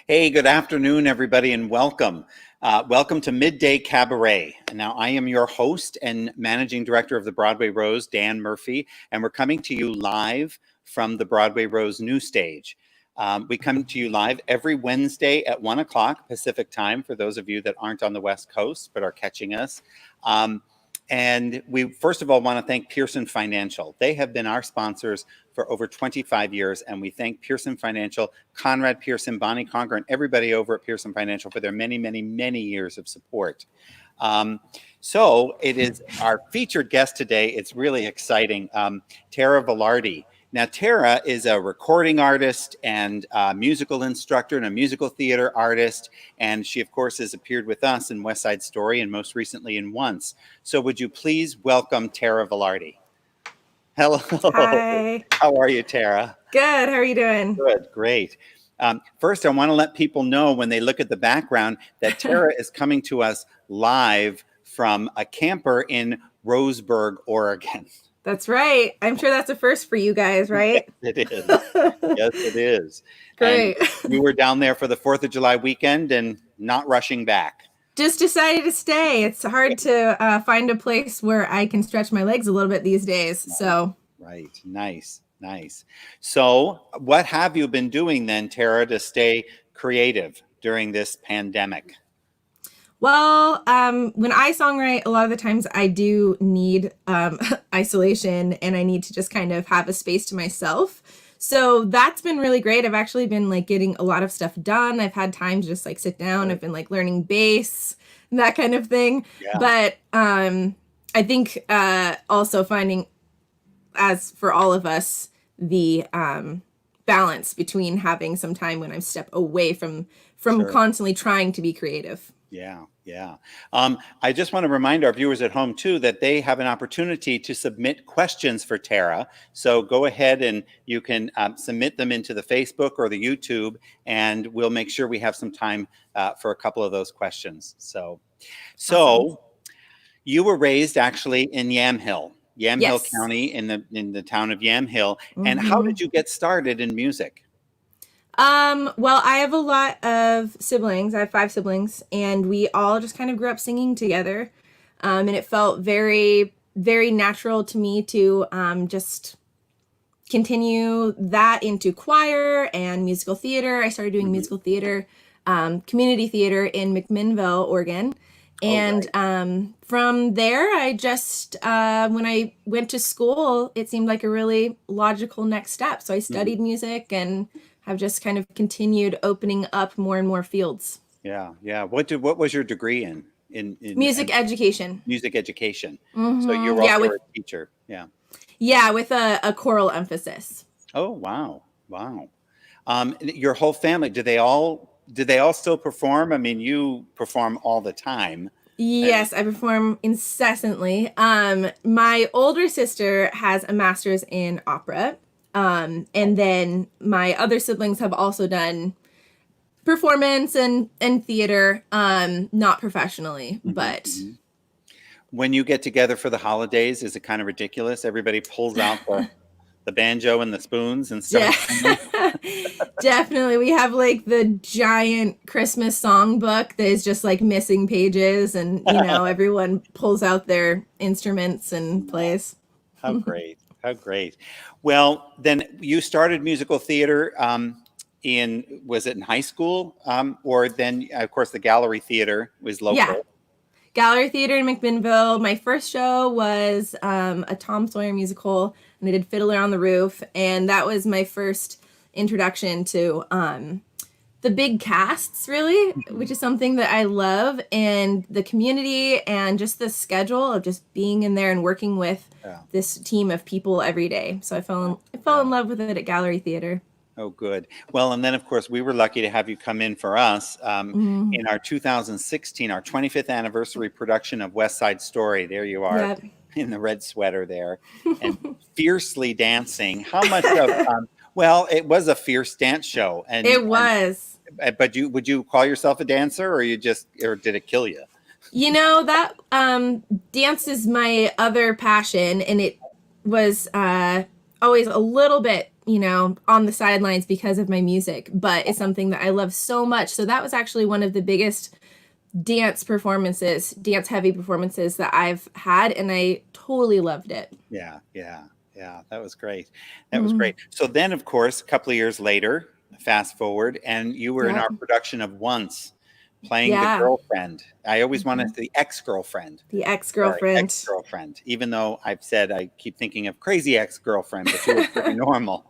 Hey, good afternoon, everybody, and welcome. Welcome to Midday Cabaret. Now, I am your host and managing director of the Broadway Rose, Dan Murphy, and we're coming to you live from the Broadway Rose new stage. We come to you live every Wednesday at 1 o'clock Pacific time, for those of you that aren't on the West Coast but are catching us. And we, first of all, want to thank Pearson Financial. They have been our sponsors for over 25 years, and we thank Pearson Financial, Conrad Pearson, Bonnie Conger, and everybody over at Pearson Financial for their many, many, many years of support. So it is our featured guest today. It's really exciting, Tara Velarde. Now, Tara is a recording artist and a musical instructor and a musical theater artist. And she, of course, has appeared with us in West Side Story and most recently in Once. So would you please welcome Tara Velarde? Hello. Hi. How are you, Tara? Good. How are you doing? Good. Great. First, I want to let people know when they look at the background that Tara is coming to us live from a camper in Roseburg, Oregon. That's right. I'm sure that's a first for you guys, right? Yes, it is. Yes, it is. Great. And you were down there for the 4th of July weekend and not rushing back. Just decided to stay. It's hard to find a place where I can stretch my legs a little bit these days. Right. So. Right. Nice. Nice. So what have you been doing then, Tara, to stay creative during this pandemic? Well, when I songwrite, a lot of the times I do need isolation and I need to just kind of have a space to myself. So that's been really great. I've actually been like getting a lot of stuff done. I've had time to just like sit down. I've been like learning bass and that kind of thing. Yeah. But I think also finding, as for all of us, the balance between having some time when I step away from Sure. constantly trying to be creative. Yeah, yeah. I just want to remind our viewers at home, too, that they have an opportunity to submit questions for Tara. So go ahead and you can submit them into the Facebook or the YouTube, and we'll make sure we have some time for a couple of those questions. So Awesome. You were raised actually in Yamhill Yes. County, in the town of Yamhill. And how did you get started in music? Well, I have a lot of siblings. I have 5 siblings, and we all just kind of grew up singing together. And it felt very, very natural to me to just continue that into choir and musical theater. I started doing musical theater, community theater in McMinnville, Oregon. And from there, I just, when I went to school, it seemed like a really logical next step. So I studied music and have just kind of continued opening up more and more fields. Yeah, yeah. What was your degree in Music education. Music education. So you're also a teacher. Yeah. Yeah, with a choral emphasis. Oh, wow. Wow. Your whole family, do they all still perform? I mean, you perform all the time. Yes, I perform incessantly. My older sister has a master's in opera. And then my other siblings have also done performance and theater, not professionally, but. When you get together for the holidays, is it kind of ridiculous? Everybody pulls out the banjo and the spoons and stuff. Yeah. Definitely. We have like the giant Christmas songbook that is just like missing pages, and everyone pulls out their instruments and plays. How great. How great. Well, then you started musical theater was it in high school? Or then, of course, the Gallery Theater was local. Yeah. Gallery Theater in McMinnville. My first show was a Tom Sawyer musical, and I did Fiddler on the Roof. And that was my first introduction to the big casts, really, which is something that I love, and the community and just the schedule of just being in there and working with this team of people every day. So I fell in love with it at Gallery Theater. Oh, good. Well, and then, of course, we were lucky to have you come in for us in our 2016, our 25th anniversary production of West Side Story. There you are in the red sweater there and fiercely dancing. How much of, well, it was a fierce dance show. And it was. But would you call yourself a dancer, or did it kill you? You know, that dance is my other passion, and it was always a little bit, on the sidelines because of my music, but it's something that I love so much. So that was actually one of the biggest dance heavy performances that I've had, and I totally loved it. Yeah, yeah, yeah. That was great. That was Mm, great. So then, of course, a couple of years later, fast forward, and you were in yep. our production of Once, playing the Yeah. girlfriend. I always wanted Mhm. the ex-girlfriend. The Sorry, ex-girlfriend. ex-girlfriend. Even though I've said I keep thinking of crazy ex-girlfriend, but you were pretty normal.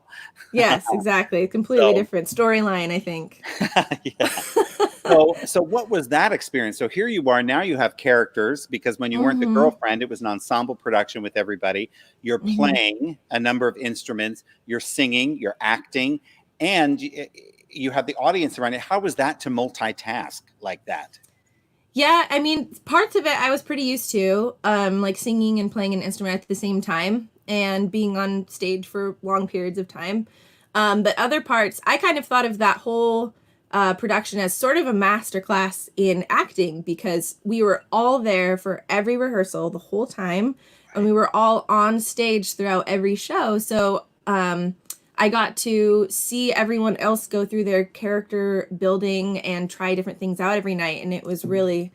Yes, exactly. Completely So, different storyline, I think. yeah. So what was that experience? So here you are now. You have characters because when you weren't the Mhm. girlfriend, it was an ensemble production with everybody. You're Mhm. playing a number of instruments. You're singing. You're acting, and you have the audience around it. How was that to multitask like that? Yeah, I mean, parts of it I was pretty used to, like singing and playing an instrument at the same time and being on stage for long periods of time. But other parts, I kind of thought of that whole production as sort of a master class in acting because we were all there for every rehearsal the whole time, and we Right. were all on stage throughout every show. So I got to see everyone else go through their character building and try different things out every night, and it was really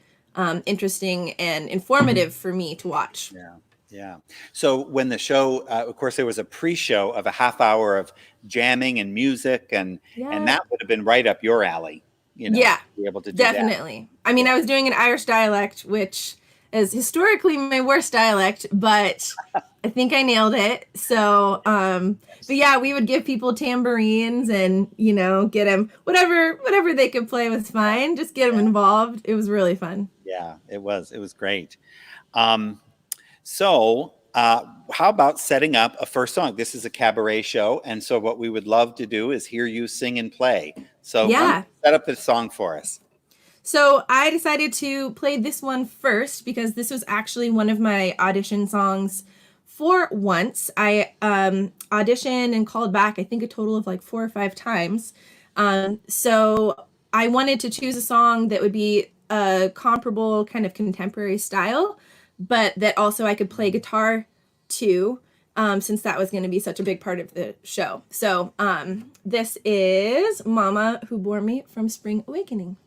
interesting and informative for me to watch. Yeah. Yeah. So when the show, of course, there was a pre-show of a half hour of jamming and music, and Yeah, that would have been right up your alley, yeah, to be able to do that. definitely. I mean, Yeah. I was doing an Irish dialect, which is historically my worst dialect, but I think I nailed it. So, but yeah, we would give people tambourines and get them whatever they could play was fine. Just get them involved. It was really fun. Yeah, it was. It was great. Um, so, how about setting up a first song? This is a cabaret show, and so what we would love to do is hear you sing and play. So, why don't Yeah. you set up the song for us? So I decided to play this one first because this was actually one of my audition songs for Once. I auditioned and called back, I think, a total of like 4 or 5 times. So I wanted to choose a song that would be a comparable kind of contemporary style, but that also I could play guitar to. Since that was going to be such a big part of the show. So this is Mama Who Bore Me from Spring Awakening.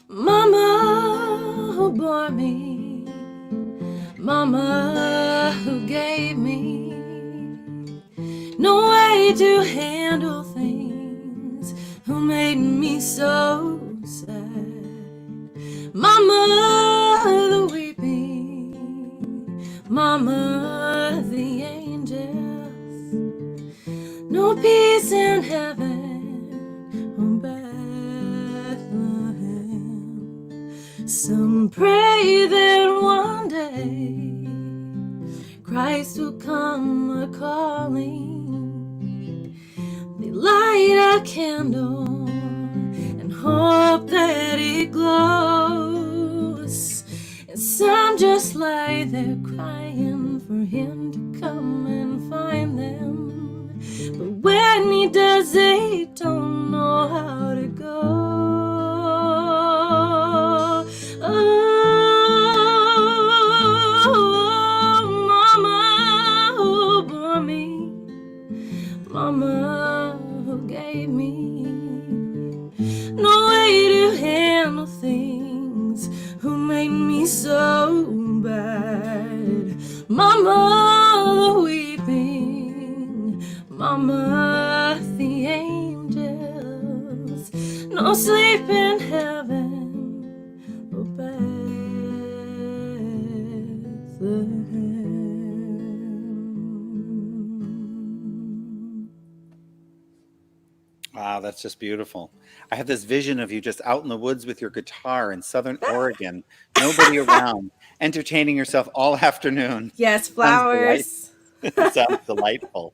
Mama who bore me, Mama who gave me no way to handle things, who made me so sad. Mama the weeping, Mama the angels, no peace in heaven, oh Bethlehem. Some pray that one day Christ will come a-calling. They light a candle and hope that it glows. And some just lie there crying for him to come and find them. But when he does, they don't know how to go. Mama who gave me no way to handle things, who made me so bad. Mama the weeping, Mama the angels, no sleep in heaven, oh Bethlehem. Wow, that's just beautiful. I have this vision of you just out in the woods with your guitar in Southern Oregon, nobody around, entertaining yourself all afternoon. Yes, Sounds delightful. flowers. Sounds delightful.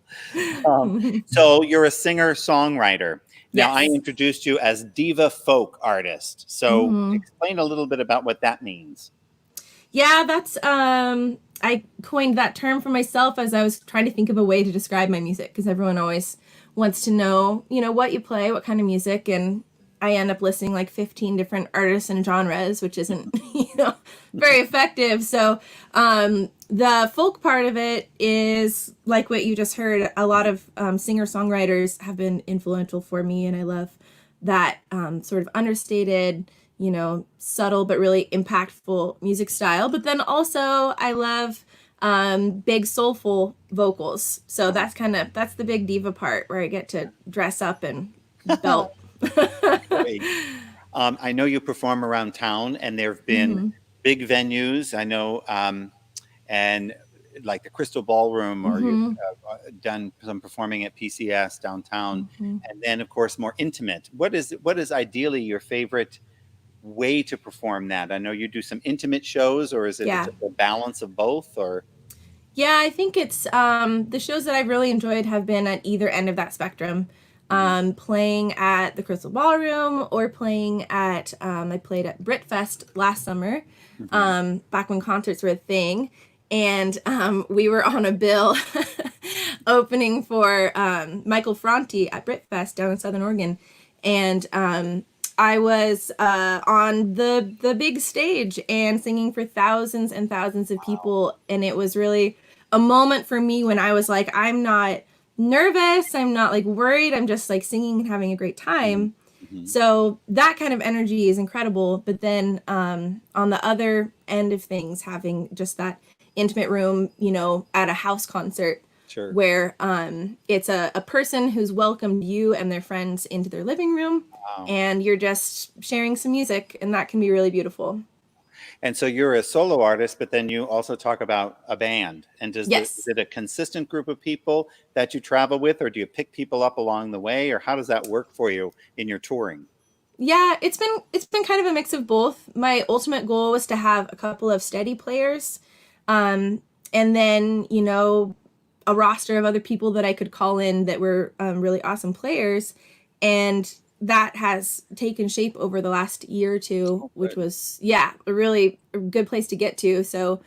So you're a singer-songwriter. Now, I Yes. introduced you as diva folk artist. So Hmm. explain a little bit about what that means. Yeah, that's I coined that term for myself as I was trying to think of a way to describe my music because everyone always wants to know, what you play, what kind of music, and I end up listing like 15 different artists and genres, which isn't, very effective. So, the folk part of it is like what you just heard. A lot of singer-songwriters have been influential for me, and I love that sort of understated, subtle but really impactful music style. But then also, I love big soulful vocals. So that's the big diva part where I get to dress up and belt. Great. I know you perform around town, and there have been Hmm. big venues. I know, and like the Crystal Ballroom, or you've Hmm. done some performing at PCS downtown, Hmm. and then of course more intimate. What is ideally your favorite way to perform that? I know you do some intimate shows, or is it Yeah. just a balance of both? Or Yeah, I think it's the shows that I've really enjoyed have been at either end of that spectrum. Mhm, Playing at the Crystal Ballroom or playing at, I played at Britfest last summer, mhm. back when concerts were a thing. And we were on a bill opening for Michael Franti at Britfest down in Southern Oregon. And I was on the big stage and singing for thousands and thousands of people, and it was really a moment for me when I was like, I'm not nervous, I'm not like worried, I'm just like singing and having a great Mhm, time. mhm. So that kind of energy is incredible. But then on the other end of things, having just that intimate room, at a house concert Sure. where it's a person who's welcomed you and their friends into their living room, Wow. and you're just sharing some music, and that can be really beautiful. And so you're a solo artist, but then you also talk about a band. And is Yes. it a consistent group of people that you travel with, or do you pick people up along the way, or how does that work for you in your touring? Yeah, it's been kind of a mix of both. My ultimate goal was to have a couple of steady players, um, and then a roster of other people that I could call in that were really awesome players, and that has taken shape over the last year or two, Oh, which good. was, yeah, a really good place to get to. So,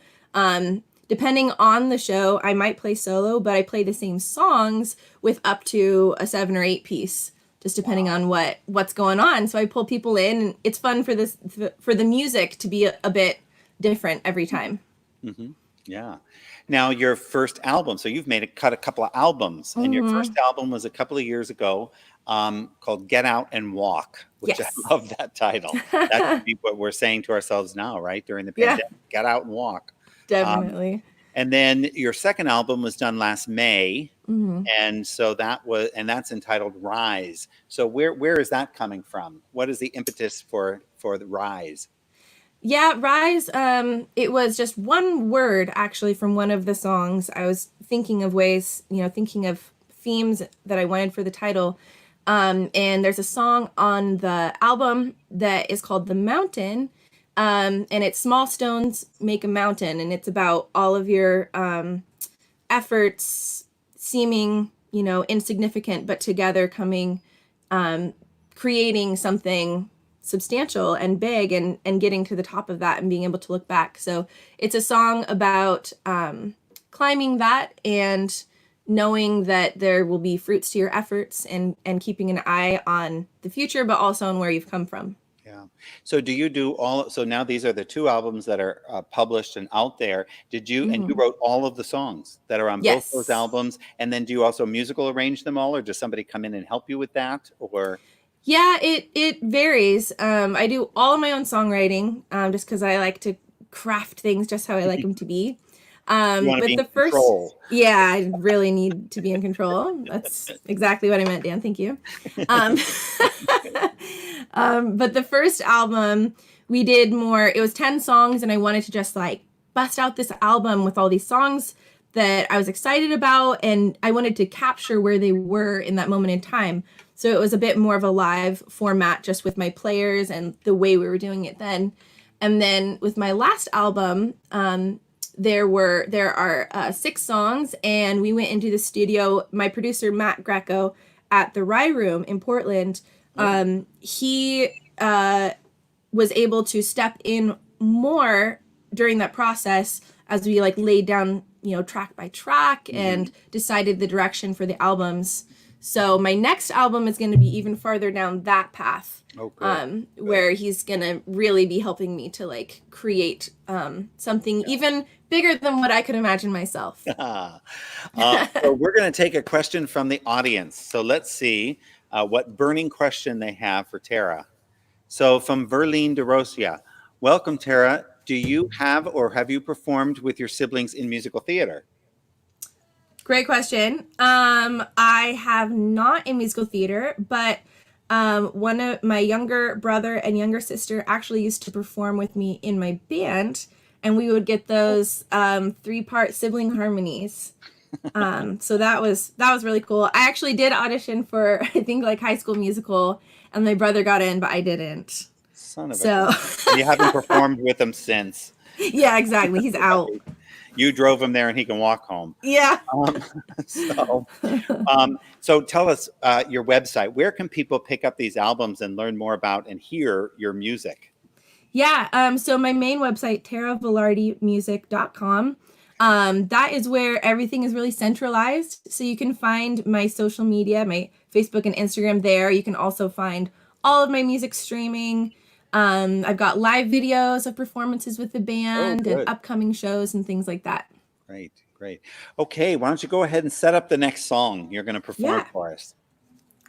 depending on the show, I might play solo, but I play the same songs with up to a 7 or 8 piece, just depending Wow. on what's going on. So I pull people in, and it's fun for the music to be a bit different every time. Hmm. Yeah. Now, your first album, so you've cut a couple of albums, and your first Hmm. album was a couple of years ago, called Get Out and Walk, which I Yes. love that title. That should be what we're saying to ourselves now, right? During the Yeah, pandemic, get out and walk. Um, definitely. and then your second album was done last May, Hmm. and so that's entitled Rise. So where is that coming from? What is the impetus for the Rise? Yeah, Rise, it was just one word actually from one of the songs. I was thinking of ways, thinking of themes that I wanted for the title. And there's a song on the album that is called The Mountain. And it's small stones make a mountain. And it's about all of your efforts seeming, insignificant, but together coming, um, creating something substantial and big, and getting to the top of that and being able to look back. So it's a song about climbing that and knowing that there will be fruits to your efforts, and keeping an eye on the future, but also on where you've come from. Yeah. So do you do all, so now these are the two albums that are published and out there. And you Hmm. wrote all of the songs that are on both those Yes. albums. And then do you also musical arrange them all, or does somebody come in and help you with that? Or Yeah, it varies. I do all of my own songwriting, just because I like to craft things just how I like them to be. you want to be But in the first, control? yeah, I really need to be in control. That's exactly what I meant, Dan. Thank you. Um, but the first album, we did more. It was 10 songs, and I wanted to just like bust out this album with all these songs that I was excited about, and I wanted to capture where they were in that moment in time. So it was a bit more of a live format, just with my players and the way we were doing it then. And then with my last album, there are 6 songs, and we went into the studio. My producer Matt Greco at the Rye Room in Portland, Oh, he was able to step in more during that process, as we like laid down, track by track and decided the direction for the albums. So my next album is going to be even farther down that path. Where he's going to really be helping me to like create something even bigger than what I could imagine myself. So we're going to take a question from the audience. So let's see what burning question they have for Tara. So from Verline de Rosia, welcome, Tara. Do you have or have you performed with your siblings in musical theater? Great question. I have not in musical theater, but one of my younger brother and younger sister actually used to perform with me in my band, and we would get those 3-part sibling harmonies. So that was really cool. I actually did audition for, I think, like High School Musical, and my brother got in, but I didn't. Son of a You haven't performed with him since. Yeah, exactly. He's out. You drove him there and he can walk home. Yeah. So tell us your website. Where can people pick up these albums and learn more about and hear your music? Yeah. So my main website, taravelardemusic.com. That is where everything is really centralized. So you can find my social media, my Facebook and Instagram there. You can also find all of my music streaming. I've got live videos of performances with the band and upcoming shows and things like that. Great. Okay, why don't you go ahead and set up the next song you're going to perform for us?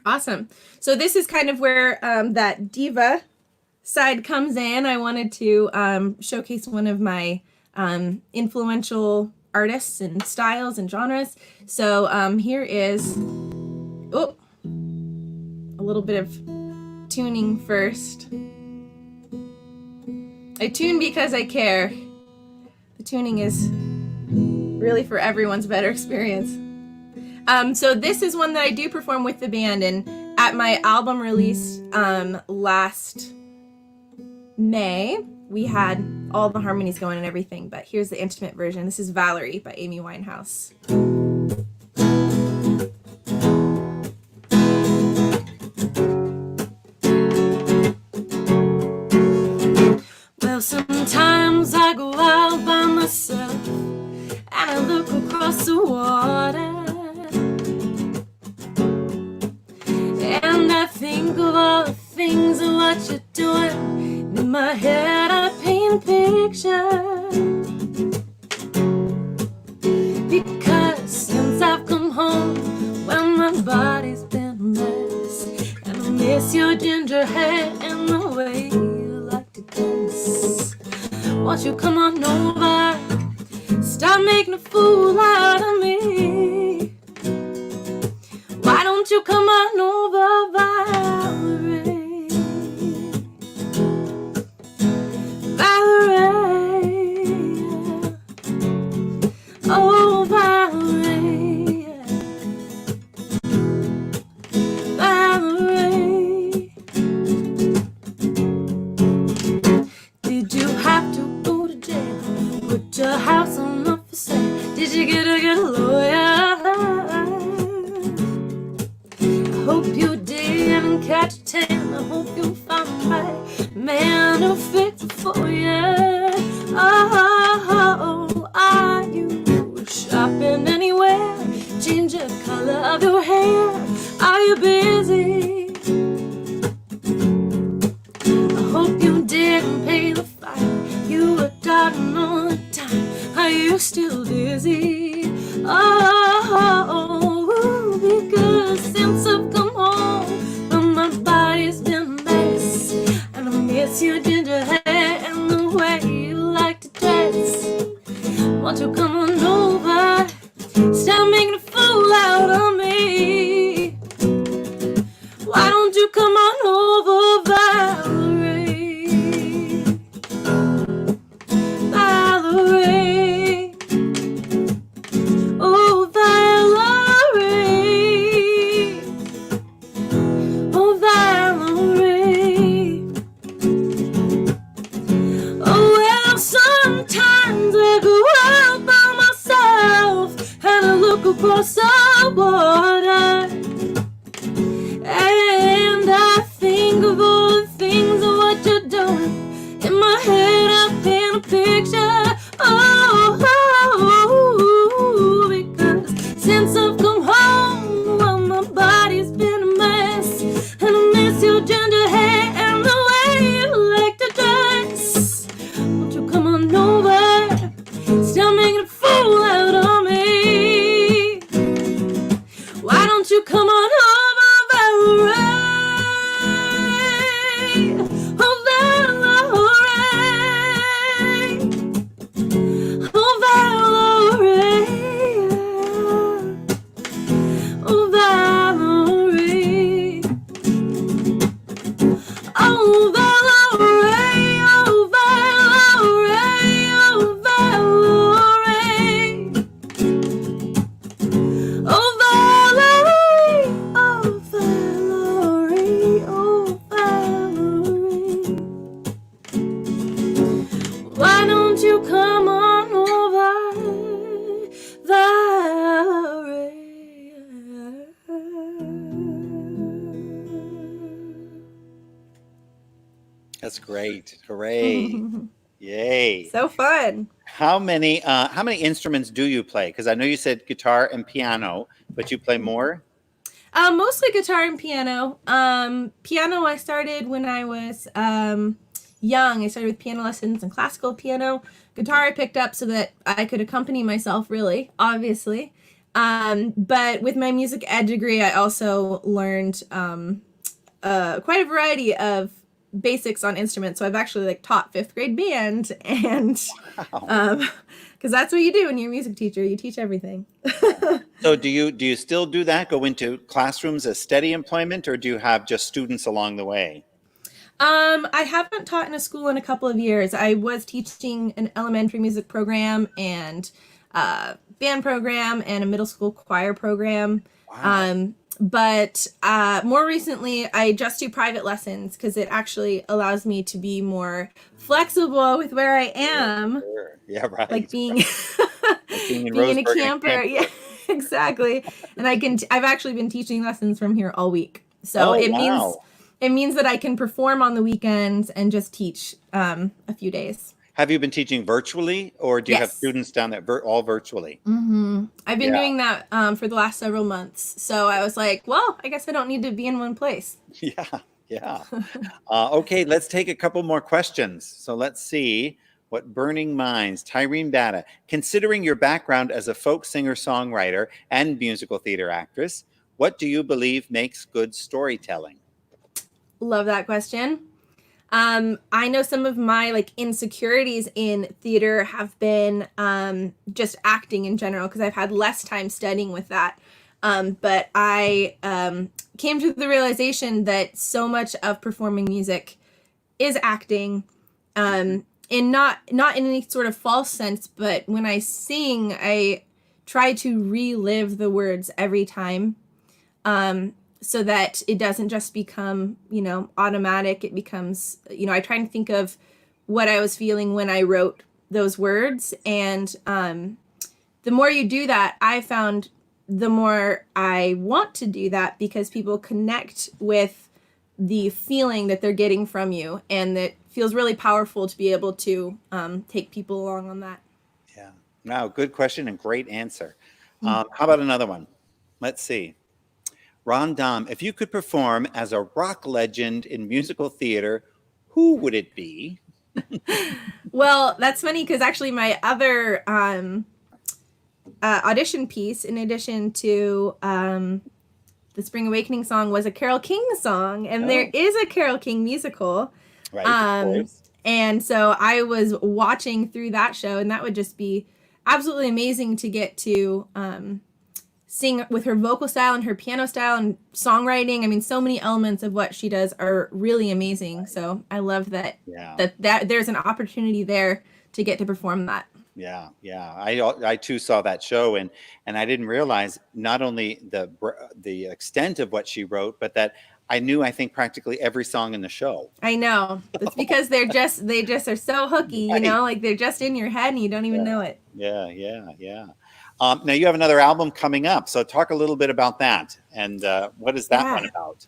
Awesome. So this is kind of where that diva side comes in. I wanted to showcase one of my influential artists and styles and genres. So here is a little bit of tuning first. I tune because I care. The tuning is really for everyone's better experience. So this is one that I do perform with the band, and at my album release last May, we had all the harmonies going and everything, but here's the intimate version. This is Valerie by Amy Winehouse. Sometimes I go out by myself and I look across the water, and I think of all the things and what you're doing. In my head I paint a picture, because since I've come home, well, my body's been a mess, and I miss your ginger hair and the way you like to dance. Won't you come on over, stop making a fool out of me. Why don't you come on over, Valerie? Valerie, oh Valerie, Valerie. Did you have to put your house on up for sale? Did you get a good lawyer? I hope you didn't catch a tan. I hope you found the right man to fix it for you. Oh, are you shopping anywhere? Change the color of your hair. Are you busy? I hope you didn't pay the fine. You were darting all the time. Are you still dizzy? Oh, because since I've come home, well, my body's been a mess, and I miss your ginger hair and the way you like to dress. Won't you come on over, stop making a fool out of me. Why don't you come on over, Valerie? Valerie, oh Valerie, oh Valerie. Oh well, sometimes I go out by myself and I look across the water, and I think of all the things of what you're doing. In my head I paint a picture. That's great. Hooray. Yay. So fun. How many instruments do you play? Because I know you said guitar and piano, but you play more? Mostly guitar and piano. Piano I started when I was young. I started with piano lessons and classical piano. Guitar I picked up so that I could accompany myself, really, obviously. But with my music ed degree, I also learned quite a variety of basics on instruments. So I've actually like taught fifth grade band, and Wow. because that's what you do when you're a music teacher, you teach everything. So do you still do that? Go into classrooms as steady employment, or do you have just students along the way? I haven't taught in a school in a couple of years. I was teaching an elementary music program and band program and a middle school choir program. Wow. But more recently, I just do private lessons because it actually allows me to be more flexible with where I Sure, am, sure. Yeah, right. like being Like being in being in a Roseburg and camper. Yeah, Camper. exactly. And I've actually been teaching lessons from here all week. So Oh, wow. it means that I can perform on the weekends and just teach a few days. Have you been teaching virtually, or do you have Yes. students down there all virtually? I've been Yeah, doing that for the last several months. So I was like, well, I guess I don't need to be in one place. yeah, yeah. Okay, let's take a couple more questions. So let's see what burning minds. Tyrene Bata, considering your background as a folk singer-songwriter and musical theater actress, what do you believe makes good storytelling? Love that question. I know some of my like insecurities in theater have been just acting in general because I've had less time studying with that. But I came to the realization that so much of performing music is acting, and not in any sort of false sense. But when I sing, I try to relive the words every time. So that it doesn't just become, automatic. It becomes, I try and think of what I was feeling when I wrote those words. And the more you do that, I found the more I want to do that because people connect with the feeling that they're getting from you. And it feels really powerful to be able to take people along on that. Yeah. Wow, good question and great answer. How about another one? Let's see. Ron Dom, if you could perform as a rock legend in musical theater, who would it be? Well, that's funny because actually my other audition piece, in addition to the Spring Awakening song, was a Carole King song, and there Oh, is a Carole King musical. right, of Um, course. and so I was watching through that show, and that would just be absolutely amazing to get to sing with her vocal style and her piano style and songwriting. I mean, so many elements of what she does are really amazing. So I love that Yeah. that there's an opportunity there to get to perform that. Yeah, yeah. I too saw that show, and I didn't realize not only the extent of what she wrote, but that I think practically every song in the show. I know. It's because they just are so hooky, Right. like they're just in your head and you don't even Yeah. know it. Yeah, yeah, yeah. Now you have another album coming up, so talk a little bit about that, and what is that one Yeah. about?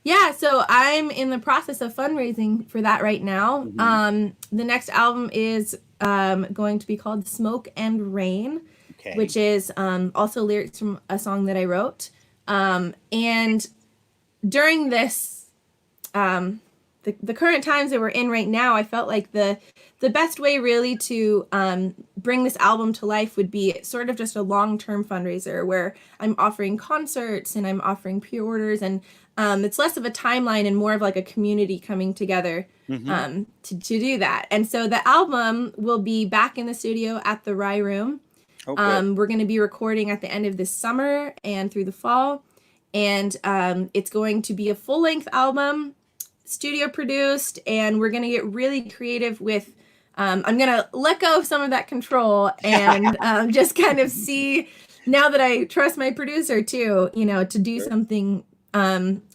Yeah, so I'm in the process of fundraising for that right now. Hmm. The next album is going to be called Smoke and Rain, Okay. which is also lyrics from a song that I wrote. And during this the current times that we're in right now, I felt like the best way really to bring this album to life would be sort of just a long-term fundraiser where I'm offering concerts and I'm offering pre-orders, and it's less of a timeline and more of like a community coming together Hmm. to do that. And so the album will be back in the studio at the Rye Room. Oh, good. We're going to be recording at the end of this summer and through the fall. And it's going to be a full-length album, studio produced, and we're going to get really creative with I'm going to let go of some of that control and just kind of see, now that I trust my producer too, to do Sure. something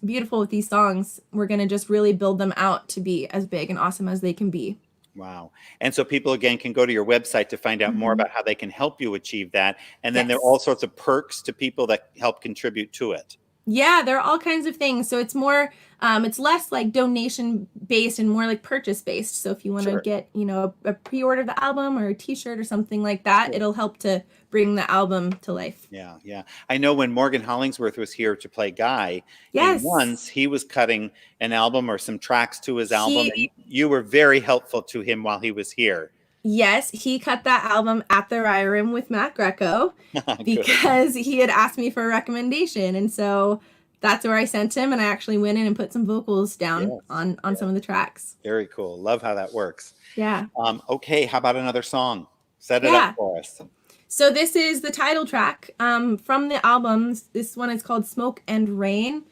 beautiful with these songs. We're going to just really build them out to be as big and awesome as they can be. Wow. And so people again can go to your website to find out more Mm-hmm. about how they can help you achieve that. And then there are Yes. all sorts of perks to people that help contribute to it. Yeah, there are all kinds of things. So it's more, it's less like donation based and more like purchase based. So if you want to Sure. get, a pre-order of the album or a t-shirt or something like that, Sure. it'll help to bring the album to life. Yeah, yeah. I know when Morgan Hollingsworth was here to play Guy, and Yes. once he was cutting an album or some tracks to his album, He and you were very helpful to him while he was here. Yes, he cut that album at the Rye Room with Matt Greco Good. because he had asked me for a recommendation. And so that's where I sent him, and I actually went in and put some vocals down Yes. on Yeah. some of the tracks. Very cool. Love how that works. Yeah. Okay, how about another song? Set it up Yeah. for us. So this is the title track from the album. This one is called Smoke and Rain.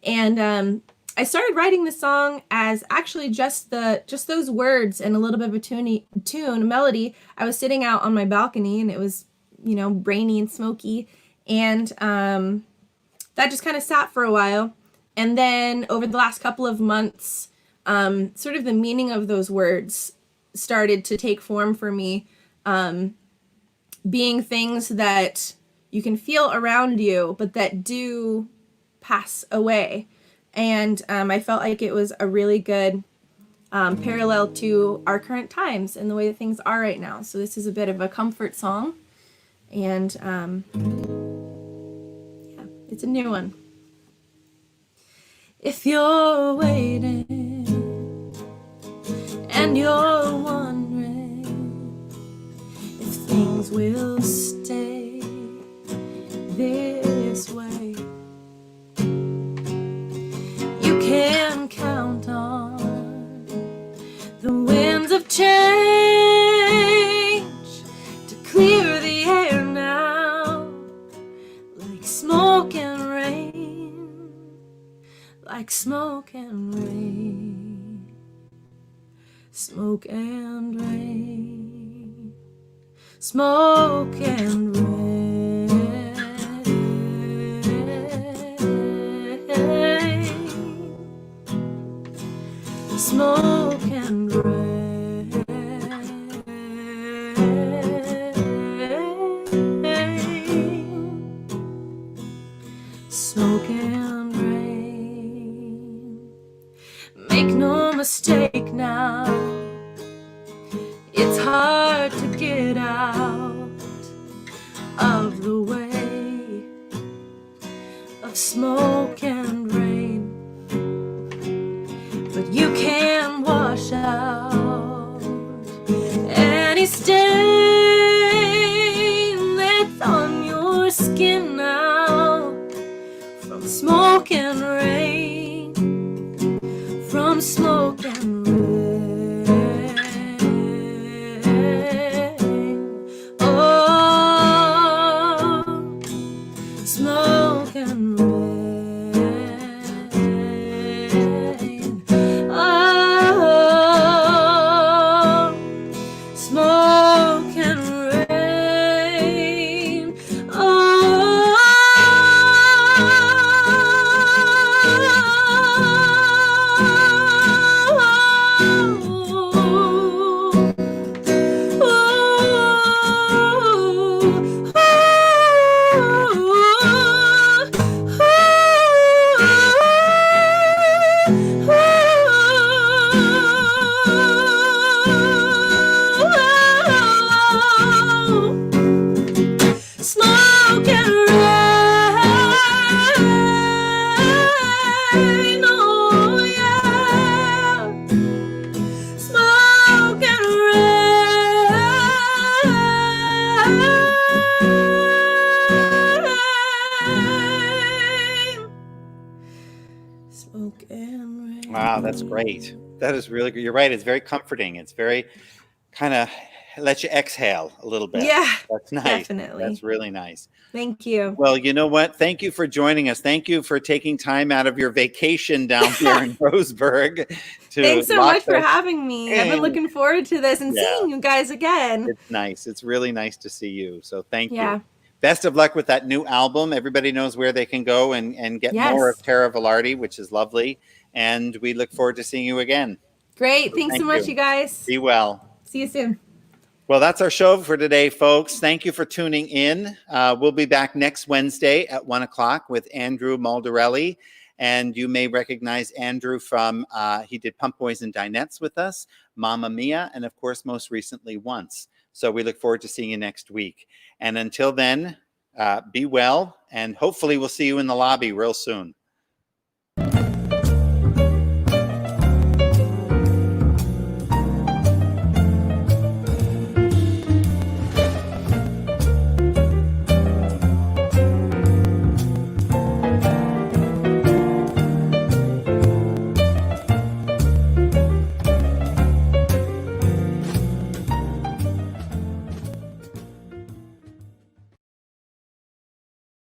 And I started writing the song as actually just those words and a little bit of a melody. I was sitting out on my balcony and it was, rainy and smoky. And that just kind of sat for a while. And then over the last couple of months, sort of the meaning of those words started to take form for me, being things that you can feel around you, but that do pass away. And I felt like it was a really good parallel to our current times and the way that things are right now. So this is a bit of a comfort song. And yeah, it's a new one. If you're waiting and you're wondering if things will stay this way, you can count on the winds of change to clear the air now, like smoke and rain, like smoke and rain, smoke and rain, smoke and rain. Smoke and rain, smoke and rain. Make no mistake now, it's hard to get out of the way of smoke and rain. But you can wash out any stain that's on your skin now, from smoke and rain, from smoke and rain. Oh, smoke and rain. Wow, that's great. That is really good. You're right. It's very comforting. It's very kind of let you exhale a little bit. Yeah, That's nice. definitely. That's really nice. Thank you. Well, you know what? Thank you for joining us. Thank you for taking time out of your vacation down there in Roseburg. Thanks so much for having me. I've been looking forward to this and seeing you guys again. It's nice. It's really nice to see you. So thank Yeah. you. Best of luck with that new album. Everybody knows where they can go and get more of Tara Velarde, which is lovely. And we look forward to seeing you again. Great. Thanks so much, you guys. Be well. See you soon. Well, that's our show for today, folks. Thank you for tuning in. We'll be back next Wednesday at 1 o'clock with Andrew Maldarelli. And you may recognize Andrew from, he did Pump Boys and Dinettes with us, Mamma Mia, and of course, most recently, Once. So we look forward to seeing you next week. And until then, be well, and hopefully we'll see you in the lobby real soon.